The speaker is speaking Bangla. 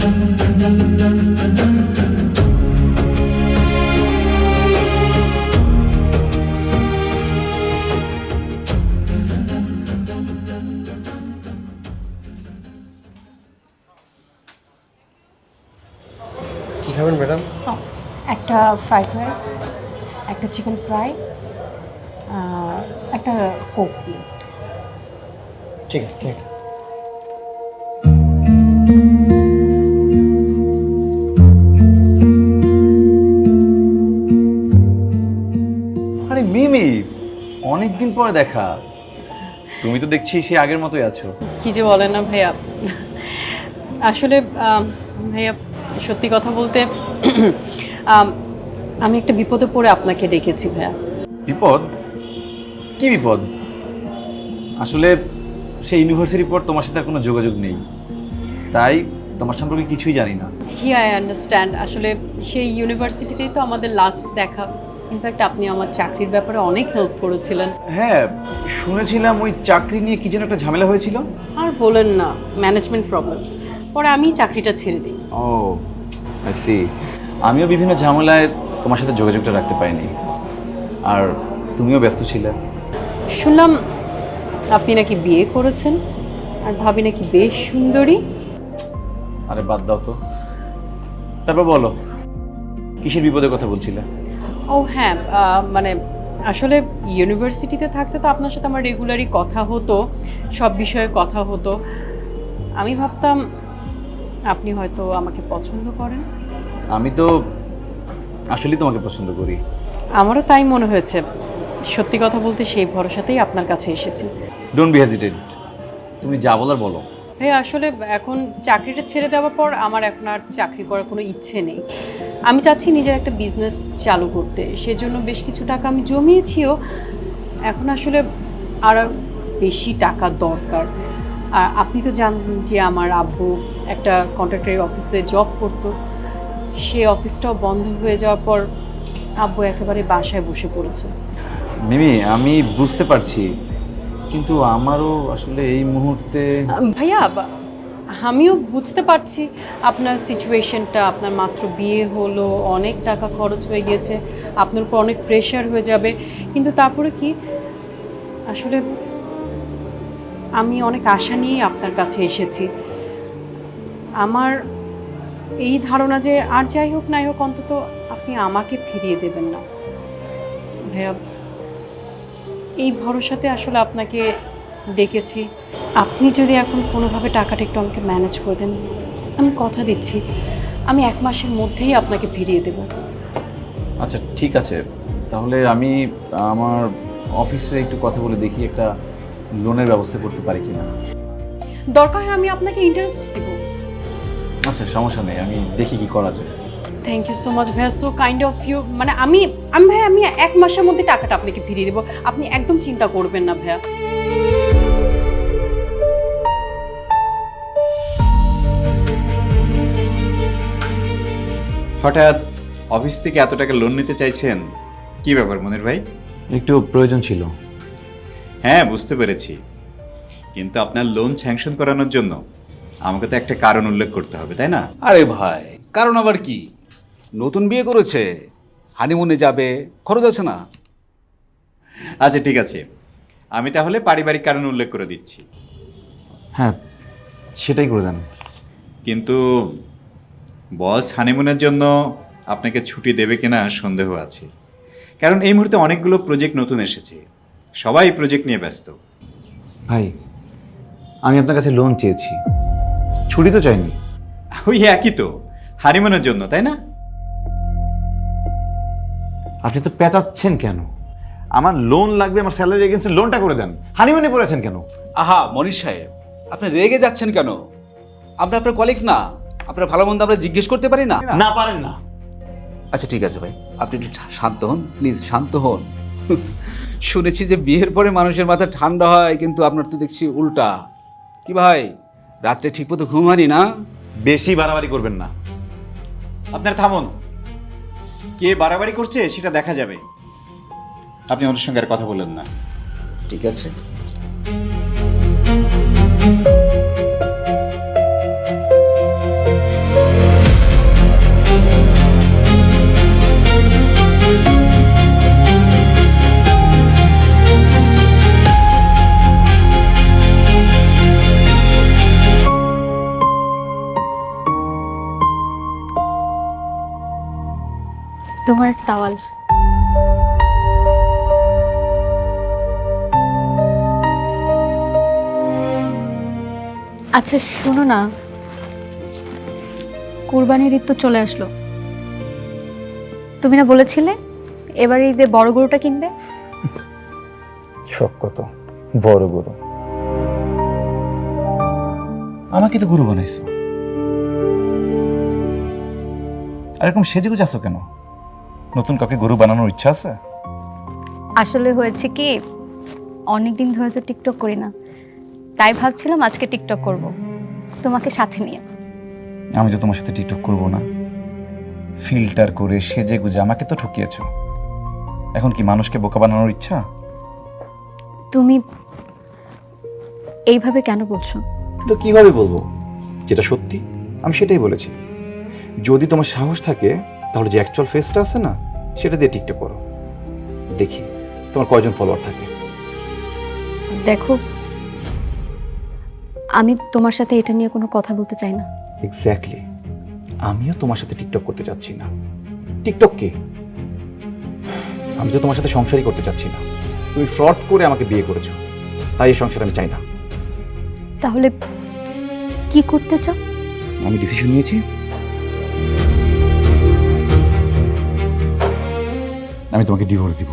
কি খাবেন ম্যাডাম? একটা ফ্রাইড রাইস, একটা চিকেন ফ্রাই, একটা কোক দিন। ঠিক আছে, থ্যাংক ইউ। আরে মিমি, অনেকদিন পরে দেখা। তুমি তো দেখছি সে আগের মতোই আছো। কি যে বলেন না ভাইয়া, আসলে ভাইয়া সত্যি কথা বলতে আমি একটা বিপদে পড়ে আপনাকে ডেকেছি ভাইয়া। বিপদ? কি বিপদ? আসলে সেই ইউনিভার্সিটির পর তোমার সাথে আর কোনো যোগাযোগ নেই, তাই তোমার সম্পর্কে কিছুই জানি না। I understand. আসলে সেই ইউনিভার্সিটিতেই তো আমাদের লাস্ট দেখা। ইনফ্যাক্ট আপনি আমার চাকরির ব্যাপারে অনেক হেল্প করেছিলেন। হ্যাঁ, শুনেছিলাম ওই চাকরি নিয়ে কি যেন একটা ঝামেলা হয়েছিল। আর বলেন না, ম্যানেজমেন্ট প্রবলেম। পরে আমি চাকরিটা ছেড়ে দিই। ও আই সি। আমিও বিভিন্ন ঝামেলায় তোমার সাথে যোগাযোগটা রাখতে পারিনি, আর তুমিও ব্যস্ত ছিলে। শুনলাম আপনি নাকি বিয়ে করেছেন, আর ভাবি নাকি বেশ সুন্দরী। আরে বাদ দাও তো। তারপর বলো, কিসের বিপদের কথা বলছিলে? ও হ্যাঁ, মানে আসলে ইউনিভার্সিটিতে থাকতে তো আপনার সাথে আমার রেগুলারই কথা হতো, সব বিষয়ে কথা হতো। আমি ভাবতাম আপনি হয়তো আমাকে পছন্দ করেন। আমি তো আসলেই তোমাকে পছন্দ করি। আমারও তাই মনে হয়েছে। সত্যি কথা বলতে সেই ভরসাতেই আপনার কাছে এসেছি। ডোন্ট বি হেজিটেট, তুমি যা বলার বলো। হ্যাঁ, আসলে এখন চাকরিটা ছেড়ে দেওয়ার পর আমার এখন আর চাকরি করার কোনো ইচ্ছে নেই। আমি চাচ্ছি নিজের একটা বিজনেস চালু করতে, সেজন্য বেশ কিছু টাকা আমি জমিয়েছিও। এখন আসলে আর বেশি টাকা দরকার। আর আপনি তো জানেন যে আমার আব্বু একটা কন্ট্রাক্টরি অফিসে জব করতো, সে অফিসটাও বন্ধ হয়ে যাওয়ার পর আব্বু একেবারে বাসায় বসে পড়েছে। মিমি, আমি বুঝতে পারছি, কিন্তু আমারও আসলে এই মুহূর্তে ভাইয়া, আমিও বুঝতে পারছি আপনার সিচুয়েশনটা। আপনার মাত্র বিয়ে হলো, অনেক টাকা খরচ হয়ে গিয়েছে, আপনার উপর অনেক প্রেশার হয়ে যাবে। কিন্তু তারপরে কি, আসলে আমি অনেক আশা নিয়েই আপনার কাছে এসেছি। আমার এই ধারণা যে আর যাই হোক নাই হোক, অন্তত আপনি আমাকে ফিরিয়ে দেবেন না। ভাইয়া, এই ভরসাতে আসলে আপনাকে ডেকেছি। আপনি যদি এখন কোনোভাবে টাকাটা একটু আমাকে ম্যানেজ করে দেন, আমি কথা দিচ্ছি আমি 1 মাসের মধ্যেই আপনাকে ফিরিয়ে দেব। আচ্ছা ঠিক আছে, তাহলে আমি আমার অফিসে একটু কথা বলে দেখি একটা লোনের ব্যবস্থা করতে পারি কিনা। দরকার হয় আমি আপনাকে ইন্টারেস্ট দেব। আচ্ছা সমস্যা নেই, আমি দেখি কি করা যায়। থ্যাংক ইউ সো মাচ ভাইয়া, সো কাইন্ড অফ ইউ। মানে আমি ভাইয়া, আমি 1 মাসের মধ্যে টাকাটা আপনাকে ফিরিয়ে দেবো, আপনি একদম চিন্তা করবেন না ভাইয়া। হঠাৎ অফিস থেকে এত টাকা লোন নিতে চাইছেন, কি ব্যাপার মনির ভাই? একটু প্রয়োজন ছিল। হ্যাঁ বুঝতে পেরেছি, কিন্তু আপনার লোন স্যাংশন করানোর জন্য আমাকে তো একটা কারণ উল্লেখ করতে হবে, তাই না? আরে ভাই, কারণ আবার কি? নতুন বিয়ে করেছে, হানিমুনে যাবে, খরচ আছে না? আচ্ছা ঠিক আছে, আমি তাহলে পারিবারিক কারণ উল্লেখ করে দিচ্ছি। হ্যাঁ সেটাই করে দেন। কিন্তু বস হানিমুনের জন্য আপনাকে ছুটি দেবে কিনা সন্দেহ আছে, কারণ এই মুহূর্তে অনেকগুলো প্রজেক্ট নতুন এসেছে, সবাই প্রজেক্ট নিয়ে ব্যস্ত। ভাই, আমি আপনার কাছে লোন চেয়েছি, ছুটি তো চাইনি। ওই একই তো, হানিমুনের জন্য, তাই না? আপনি তো পেঁচাচ্ছেন কেন? আমার লোন লাগবে, আমার স্যালারি এগেন্সে লোনটা করে দেন। হানিমুনে পড়েছেন কেন? আহা মনির সাহেব, আপনি রেগে যাচ্ছেন কেন? আমরা আপনার কলিগ না, আপনার ভালো মন্দ আমরা জিজ্ঞেস করতে পারি না? না পারেন না। আচ্ছা ঠিক আছে ভাই, আপনি একটু শান্ত হন, প্লিজ শান্ত হন। শুনেছি যে বিয়ের পরে মানুষের মাথা ঠান্ডা হয়, কিন্তু আপনার তো দেখছি উল্টা। কি ভাই, রাত্রে ঠিকমতো ঘুম হয়নি না? বেশি বাড়াবাড়ি করবেন না। আপনার থামুন, কে বাড়াবাড়ি করছে সেটা দেখা যাবে। আপনি ওর সঙ্গে আর কথা বলেন না। ঠিক আছে। তোমার টাওয়াল। আচ্ছা শোনো না, কুরবানির ঈদ তো চলে আসলো, তুমি না বলেছিলে এবার ঈদে বড় গরুটা কিনবে? সব কত বড় গরু, আমাকে তো গরু বানাইছো। আর এরকম সেজেগুজে আছো কেন? নতুন কাউকে গরু বানানোর ইচ্ছা আছে? আসলে হয়েছে কি, অনেকদিন ধরে তো টিকটক করি না, তাই ভাবছিলাম আজকে টিকটক করব তোমাকে সাথে নিয়ে। আমি তো তোমার সাথে টিকটক করব না, ফিল্টার করে সেজে গুজে আমাকে তো ঠকিয়েছো। এখন কি মানুষকে বোকা বানানোর ইচ্ছা? তুমি এইভাবে কেন বলছো? তো কিভাবে বলবো? যেটা সত্যি আমি সেটাই বলেছি। যদি তোমার সাহস থাকে তাহলে যে অ্যাকচুয়াল ফেসটা আছে না, সেটা দিয়ে টিকটক করো, দেখি তোমার কয়জন ফলোয়ার থাকে। দেখো, আমি তোমার সাথে এটা নিয়ে কোনো কথা বলতে চাই না। এক্স্যাক্টলি, আমিও তোমার সাথে টিকটক করতে চাচ্ছি না। টিকটক কি? আমি তো তোমার সাথে সংসারই করতে চাচ্ছি না। তুমি ফ্রড করে আমাকে বিয়ে করেছো, তাই এই সংসার আমি চাই না। তাহলে কি করতে চাও? আমি ডিসিশন নিয়েছি, আমি তোমাকে ডিভোর্স দিব।